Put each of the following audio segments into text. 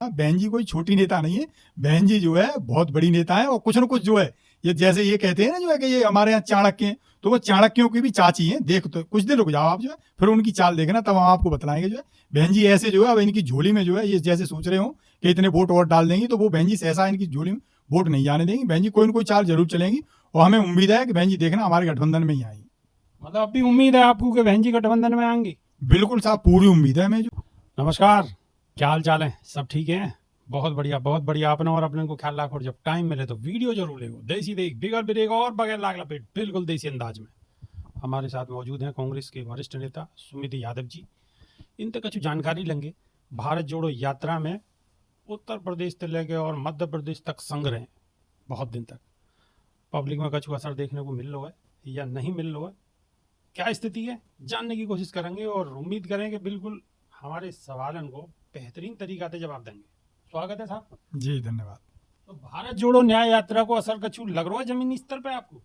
बहन जी कोई छोटी नेता नहीं है। बहन जी जो है बहुत बड़ी नेता है, और कुछ न कुछ जो है ये जैसे ये कहते हैं ना जो है कि ये हमारे यहाँ चाणक्य हैं, तो वो चाणक्यों की भी चाची हैं। देख तो कुछ दिन रुक जाओ आप जो है, फिर उनकी चाल देखना, तब हम आपको बतलाएंगे जो है। बहन जी ऐसे जो है अब इनकी झोली में जो है ये जैसे सोच रहे हो कि इतने वोट और डाल देंगी, तो वो बहन जी ऐसा इनकी झोली में वोट नहीं जाने देंगी। बहन जी कोई ना कोई चाल जरूर चलेंगी, और हमें उम्मीद है कि बहन जी देखना हमारे गठबंधन में ही आएंगी। मतलब अभी उम्मीद है आपको कि बहन जी गठबंधन में आएंगी? बिल्कुल साहब, पूरी उम्मीद है हमें। जो नमस्कार, क्या हाल चाल है? सब ठीक है? बहुत बढ़िया, बहुत बढ़िया। अपने और अपने को ख्याल रखो, और जब टाइम मिले तो वीडियो जरूर देखो। देसी देख बिगड़ बिरेगा और बगैर लाग लपेट, बिल्कुल देसी अंदाज में। हमारे साथ मौजूद हैं कांग्रेस के वरिष्ठ नेता सुमित यादव जी। इन तक कुछ जानकारी लेंगे। भारत जोड़ो यात्रा में उत्तर प्रदेश से लेके और मध्य प्रदेश तक संग रहे बहुत दिन तक। पब्लिक में कुछ असर देखने को मिल रहा है या नहीं मिल रहा है, क्या स्थिति है, जानने की कोशिश करेंगे, और उम्मीद करें कि बिल्कुल हमारे सवालन को बेहतरीन तरीका से जवाब देंगे। स्वागत है साहब जी, धन्यवाद। तो भारत जोड़ो न्याय यात्रा को असर कछु लग रहा है जमीनी स्तर पे आपको?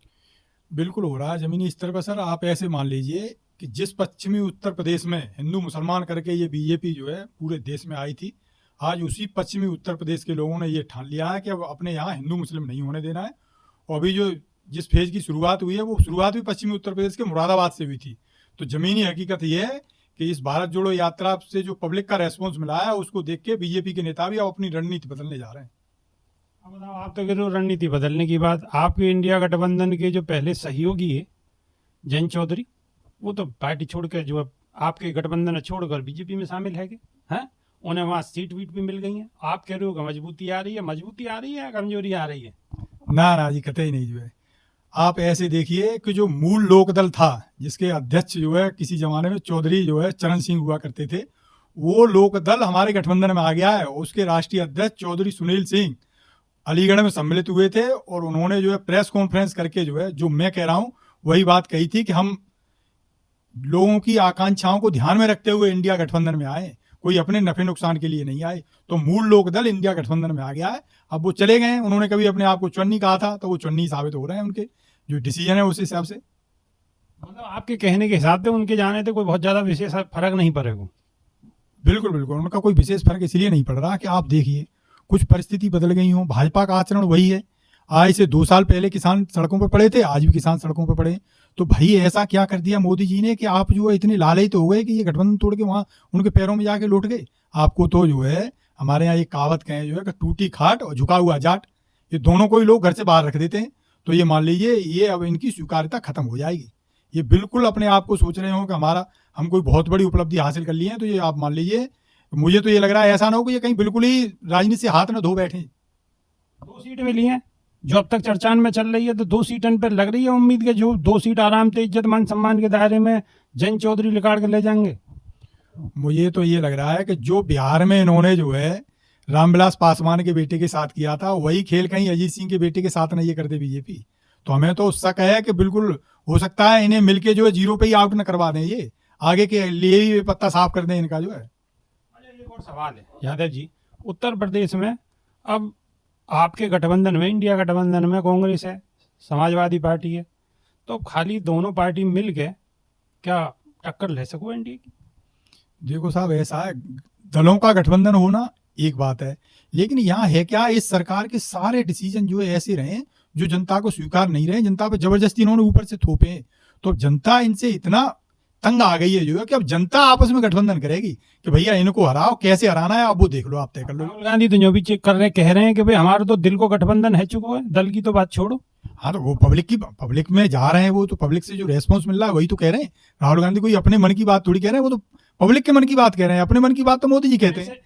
बिल्कुल हो रहा है जमीनी स्तर पर सर। आप ऐसे मान लीजिए कि जिस पश्चिमी उत्तर प्रदेश में हिंदू मुसलमान करके ये बीजेपी जो है पूरे देश में आई थी, आज उसी पश्चिमी उत्तर प्रदेश के लोगों ने ये ठान लिया है कि अब अपने यहाँ हिंदू मुस्लिम नहीं होने देना है। और अभी जो जिस फेज की शुरुआत हुई है, वो शुरुआत भी पश्चिमी उत्तर प्रदेश के मुरादाबाद से हुई थी। तो जमीनी हकीकत ये है कि इस भारत जोड़ो यात्रा से जो पब्लिक का रेस्पॉन्स मिला है, उसको देख के बीजेपी के नेता भी अब अपनी रणनीति बदलने जा रहे हैं। अब बताओ, आप तो कह रहे हो रणनीति बदलने की बात। आपके इंडिया गठबंधन के जो पहले सहयोगी है जयंत चौधरी, वो तो पार्टी छोड़ कर जो आपके गठबंधन छोड़कर बीजेपी में शामिल है हैं? उन्हें वहाँ सीट वीट भी मिल गई है। आप कह रहे हो कि मजबूती आ रही है। मजबूती आ रही है या कमजोरी आ रही है? ना जी, कतई नहीं जो है। आप ऐसे देखिए कि जो मूल लोकदल था, जिसके अध्यक्ष जो है किसी जमाने में चौधरी जो है चरण सिंह हुआ करते थे, वो लोकदल हमारे गठबंधन में आ गया है। उसके राष्ट्रीय अध्यक्ष चौधरी सुनील सिंह अलीगढ़ में सम्मिलित हुए थे, और उन्होंने जो है प्रेस कॉन्फ्रेंस करके जो है, जो मैं कह रहा हूँ वही बात कही थी कि हम लोगों की आकांक्षाओं को ध्यान में रखते हुए इंडिया गठबंधन में आए, कोई अपने नफे नुकसान के लिए नहीं आए। तो मूल लोकदल इंडिया गठबंधन में आ गया है। अब वो चले गए हैं, उन्होंने कभी अपने आप को चुन्नी कहा था, तो वो चुन्नी साबित हो रहे हैं। उनके जो डिसीजन है उस हिसाब से। मतलब आपके कहने के हिसाब से उनके जाने से कोई बहुत ज्यादा विशेष फर्क नहीं पड़ेगा? बिल्कुल बिल्कुल, उनका कोई विशेष फर्क इसलिए नहीं पड़ रहा कि आप देखिए कुछ परिस्थिति बदल गई हो। भाजपा का आचरण वही है। आज से 2 साल पहले किसान सड़कों पर पड़े थे, आज भी किसान सड़कों पर पड़े। तो भाई ऐसा क्या कर दिया मोदी जी ने कि आप जो है इतने लालच हो गए कि ये गठबंधन तोड़ के वहां उनके पैरों में जाके लौट गए। आपको तो जो है हमारे यहाँ एक कहावत कहें जो है कि टूटी खाट और झुका हुआ जाट, ये दोनों को ही लोग घर से बाहर रख देते हैं। तो ये मान लीजिए ये अब इनकी स्वीकार्यता खत्म हो जाएगी। ये बिल्कुल अपने आप को सोच रहे हो कि हम कोई बहुत बड़ी उपलब्धि हासिल कर ली है। तो ये आप मान लीजिए, मुझे तो ये लग रहा है ऐसा ना हो कि ये कहीं बिल्कुल ही राजनीति से हाथ न धो बैठे। 2 सीट मिली हैं जो अब तक चर्चा में चल रही है, तो 2 सीटों पर लग रही है उम्मीद के जो 2 सीट आराम से इज्जत मान सम्मान के दायरे में जयंत चौधरी निकाल कर ले जाएंगे। मुझे तो ये लग रहा है कि जो बिहार में इन्होंने जो है रामविलास पासवान के बेटे के साथ किया था, वही खेल कहीं अजीत सिंह के बेटे के साथ नहीं ये करते बीजेपी। तो हमें तो शक है कि बिल्कुल हो सकता है इन्हें मिलके जो है 0 पे ही आउट न करवा दें, ये आगे के लिए ही पत्ता साफ कर दें इनका जो है। एक और सवाल है यादव जी, उत्तर प्रदेश में अब आपके गठबंधन में, इंडिया गठबंधन में कांग्रेस है, समाजवादी पार्टी है, तो खाली दोनों पार्टी मिल के क्या टक्कर ले सको एनडीए की? देखो साहब, ऐसा है, दलों का गठबंधन होना एक बात है, लेकिन यहाँ है क्या, इस सरकार के सारे डिसीजन जो है ऐसे रहे जो जनता को स्वीकार नहीं रहे। जनता पे जबरदस्ती इन्होंने ऊपर से थोपे, तो जनता इनसे इतना तंग आ गई है जो है कि अब जनता आपस में गठबंधन करेगी कि भैया इनको हराओ, कैसे हराना है अब वो देख लो, आप तय कर लो। राहुल गांधी तो जो भी चेक कर रहे कह रहे हैं कि भाई हमारा तो दिल को गठबंधन है चुका है, दल की तो बात छोड़ो। हाँ, तो वो पब्लिक में जा रहे हैं, वो तो पब्लिक से जो रेस्पॉन्स मिल रहा है वही तो कह रहे हैं। राहुल गांधी कोई अपने मन की बात थोड़ी कह रहे हैं, वो तो पब्लिक के मन की बात कह रहे हैं। अपने मन की बात तो मोदी जी कहते हैं।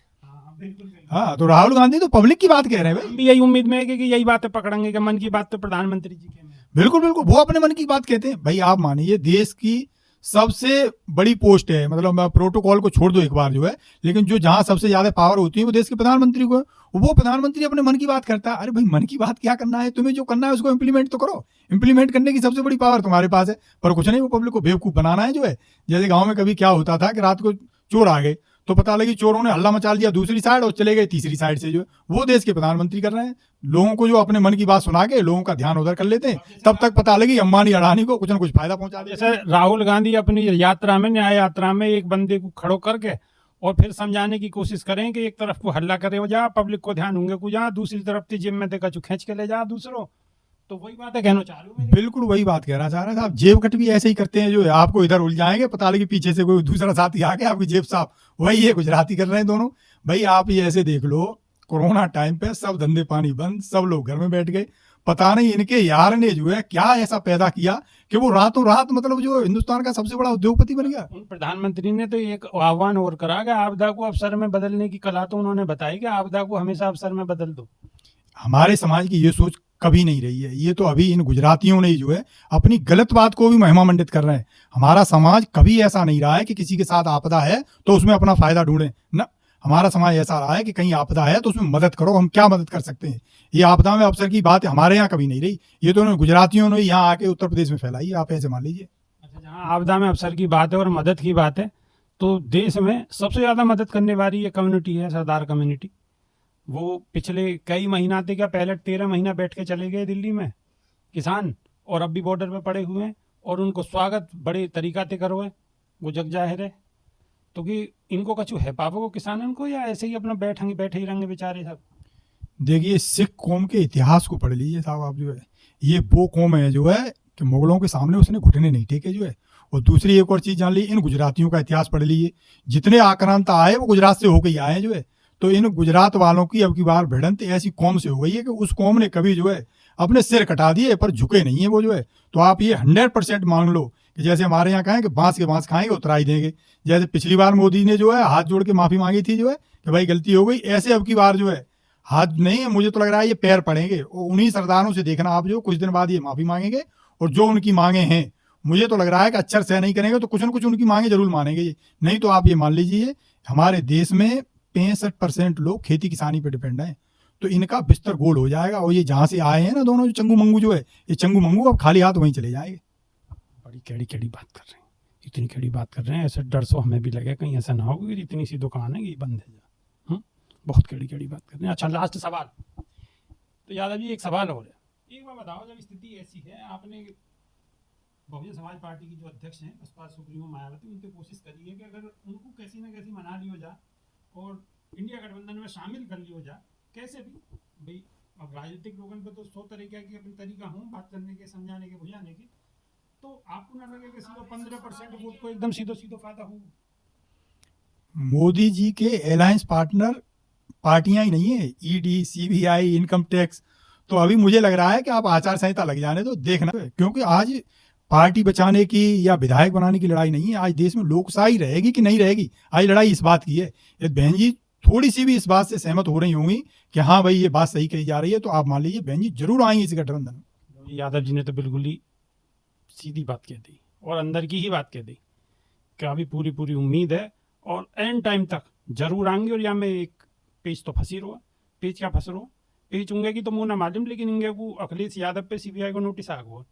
हाँ, तो राहुल गांधी तो पब्लिक की बात कह रहे हैं। भी यही उम्मीद में है कि यही बातें पकड़ेंगे कि मन की बात तो प्रधानमंत्री जी के में। बिल्कुल बिल्कुल, वो अपने मन की बात कहते हैं। भाई आप मानिए, देश की सबसे बड़ी पोस्ट है, मतलब प्रोटोकॉल को छोड़ दो एक बार जो है, लेकिन जो जहां सबसे ज्यादा पावर होती है वो देश के प्रधानमंत्री को है। वो प्रधानमंत्री अपने मन की बात करता है। अरे भाई, मन की बात क्या करना है, तुम्हें जो करना है उसको इम्प्लीमेंट तो करो। इम्प्लीमेंट करने की सबसे बड़ी पावर तुम्हारे पास है, पर कुछ नहीं, वो पब्लिक को बेवकूफ बनाना है जो है। जैसे गाँव में कभी क्या होता था कि रात को चोर आ गए, तो पता लगी चोरों ने हल्ला मचा दिया दूसरी साइड और चले गए तीसरी साइड से, जो है वो देश के प्रधानमंत्री कर रहे हैं। लोगों को जो अपने मन की बात सुना के लोगों का ध्यान उधर कर लेते हैं, तब तक पता लगी अंबानी अडानी को कुछ ना कुछ फायदा पहुंचा दिया। जैसे राहुल गांधी अपनी यात्रा में, न्याय यात्रा में, एक बंदे को खड़ो करके और फिर समझाने की कोशिश करें कि एक तरफ को हल्ला करे हो जा, पब्लिक को ध्यान होंगे को जा, दूसरी तरफ की जिम में देखा जो खींच के ले जा दूसरों। तो वही बात है, कहना चाह रहा हूँ बिल्कुल वही बात कहना चाह रहा था। आप जेब कट भी ऐसे ही करते हैं, जो है आपको इधर उलझाएंगे, पता लगे पीछे से कोई दूसरा साथी आ गया, आपकी जेब साफ। वही है, गुजराती कर रहे हैं दोनों। भाई आप ये ऐसे देख लो, कोरोना टाइम पे सब धंधे पानी बंद, सब लोग घर में बैठ गए। पता नहीं इनके यार ने जो है क्या ऐसा पैदा किया कि वो रातों रात मतलब जो हिंदुस्तान का सबसे बड़ा उद्योगपति बन गया। उन प्रधानमंत्री ने तो एक आह्वान और करा कि आपदा को अवसर में बदलने की कला तो उन्होंने बताई कि आपदा को हमेशा अवसर में बदल दो। हमारे समाज की ये सोच कभी नहीं रही है। ये तो अभी इन गुजरातियों ने जो है अपनी गलत बात को भी महिमा मंडित कर रहे हैं। हमारा समाज कभी ऐसा नहीं रहा है कि किसी के साथ आपदा है तो उसमें अपना फायदा ढूंढें ना। हमारा समाज ऐसा रहा है कि कहीं आपदा है तो उसमें मदद करो, हम क्या मदद कर सकते हैं। ये आपदा में अवसर की बात हमारे यहाँ कभी नहीं रही। ये तो गुजरातियों ने यहाँ आके उत्तर प्रदेश में फैलाई है, आप ऐसे मान लीजिए। अच्छा, जहाँ आपदा में अवसर की बात है और मदद की बात है, तो देश में सबसे ज्यादा मदद करने वाली ये कम्युनिटी है, सरदार कम्युनिटी। वो पिछले कई महीना थे, क्या पहले 13 महीना बैठ के चले गए दिल्ली में किसान, और अब भी बॉर्डर पे पड़े हुए हैं, और उनको स्वागत बड़े तरीका से करो है, वो जग जाहिर है। तो कि इनको कछु है पापो को किसानन को, या ऐसे ही अपना बैठे ही रहेंगे बेचारे सब। देखिए सिख कौम के इतिहास को पढ़ लीजिए साहब आप। जो है ये वो कौम है जो है कि मुगलों के सामने उसने घुटने नहीं टेके जो है। और दूसरी एक और चीज जान ली, इन गुजरातियों का इतिहास पढ़ लीजिए। जितने आक्रांता आए वो गुजरात से होकर ही आए हैं जो है। तो इन गुजरात वालों की अब की बार भिड़ंत ऐसी कौम से हो गई है कि उस कौम ने कभी जो है अपने सिर कटा दिए पर झुके नहीं है वो जो है। तो आप ये 100% मान लो कि जैसे हमारे यहाँ कहें कि बांस के बांस खाएंगे उतराई देंगे। जैसे पिछली बार मोदी ने जो है हाथ जोड़ के माफी मांगी थी जो है कि भाई गलती हो गई, ऐसे अब की बार जो है हाथ नहीं, मुझे तो लग रहा है ये पैर पड़ेंगे। और उन्हीं सरदारों से देखना आप, जो कुछ दिन बाद ये माफी मांगेंगे और जो उनकी मांगे हैं मुझे तो लग रहा है कि अक्षर सह नहीं करेंगे तो कुछ न कुछ उनकी मांगे जरूर मानेंगे ये। नहीं तो आप ये मान लीजिए हमारे देश में 65% लोग खेती किसानी पे डिपेंड हैं। तो इनका बिस्तर गोल हो जाएगा। और ये जहां से आए हैं ना दोनों जो चंगू मंगू जो है, ये चंगू मंगू अब खाली हाथ वहीं चले जाएंगे। बड़ी कैड़ी बात कर रहे हैं, इतनी कैड़ी बात कर रहे हैं, ऐसे डर सो हमें भी लगे कहीं ऐसा ना हो कि इतनी सी दुकान है कि बंद है। बहुत कैड़ी बात कर रहे हैं। अच्छा, लास्ट सवाल। तो यादव जी एक सवाल और है, एक बार बताओ, जब स्थिति ऐसी है, आपने बहुजन समाज पार्टी की जो अध्यक्ष हैं बसपा सुप्रीमो मायावती, उनकी कोशिश करी है कि अगर उनको कैसी ना कैसी मना लियो जा और इंडिया गठबंधन में शामिल कर लियो जा, कैसे भी भाई। अब राजनीतिक लोगों पे तो 100 तरीके की अपनी तरीका हो बात करने के, समझाने के, बुझाने के। तो आपको ना लगे कि सीधो 15% वोट को एकदम सीधो फायदा हो। मोदी जी के अलायंस पार्टनर पार्टियां ही नहीं है, ईडी, सीबीआई, इनकम टैक्स। तो अभी मुझे लग रहा है कि आप आचार संहिता लग जाने तो देखना, क्योंकि आज पार्टी बचाने की या विधायक बनाने की लड़ाई नहीं है। आज देश में लोकशाही रहेगी कि नहीं रहेगी, आज लड़ाई इस बात की है। यदि बहन जी थोड़ी सी भी इस बात से सहमत हो रही होंगी कि हाँ भाई ये बात सही कही जा रही है, तो आप मान लीजिए बहन जी जरूर आएंगे इस गठबंधन में। यादव जी ने तो बिल्कुल ही सीधी बात कह दी और अंदर की ही बात कह दी कि अभी पूरी उम्मीद है और एंड टाइम तक जरूर आएंगे। और यहाँ में एक पेज तो फंसी रहो, पेज क्या फंस रहो, पेज उंगे की तो मुँह ना मालूम, लेकिन इंगे को अखिलेश यादव पे सीबीआई को नोटिस आ गया।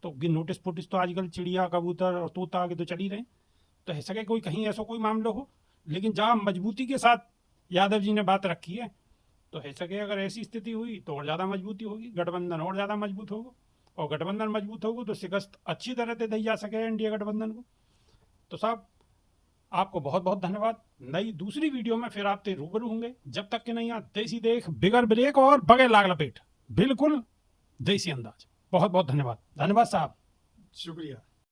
तो नोटिस पोटिस तो आजकल चिड़िया, कबूतर और तोता आगे तो चल ही रहे। तो है सके कोई कहीं ऐसा कोई मामला हो, लेकिन जहाँ मजबूती के साथ यादव जी ने बात रखी है, तो है सके अगर ऐसी स्थिति हुई तो और ज़्यादा मजबूती होगी, गठबंधन और ज़्यादा मजबूत होगा। और गठबंधन मजबूत होगा तो शिकस्त अच्छी तरह से दी जा सके इंडिया गठबंधन को। तो साहब आपको बहुत बहुत धन्यवाद। नई दूसरी वीडियो में फिर आपसे रूबरू होंगे। जब तक कि नहीं देसी देख बिगर ब्रेक और बगैर लाग लपेट, बिल्कुल देसी अंदाज। बहुत बहुत धन्यवाद। धन्यवाद साहब, शुक्रिया।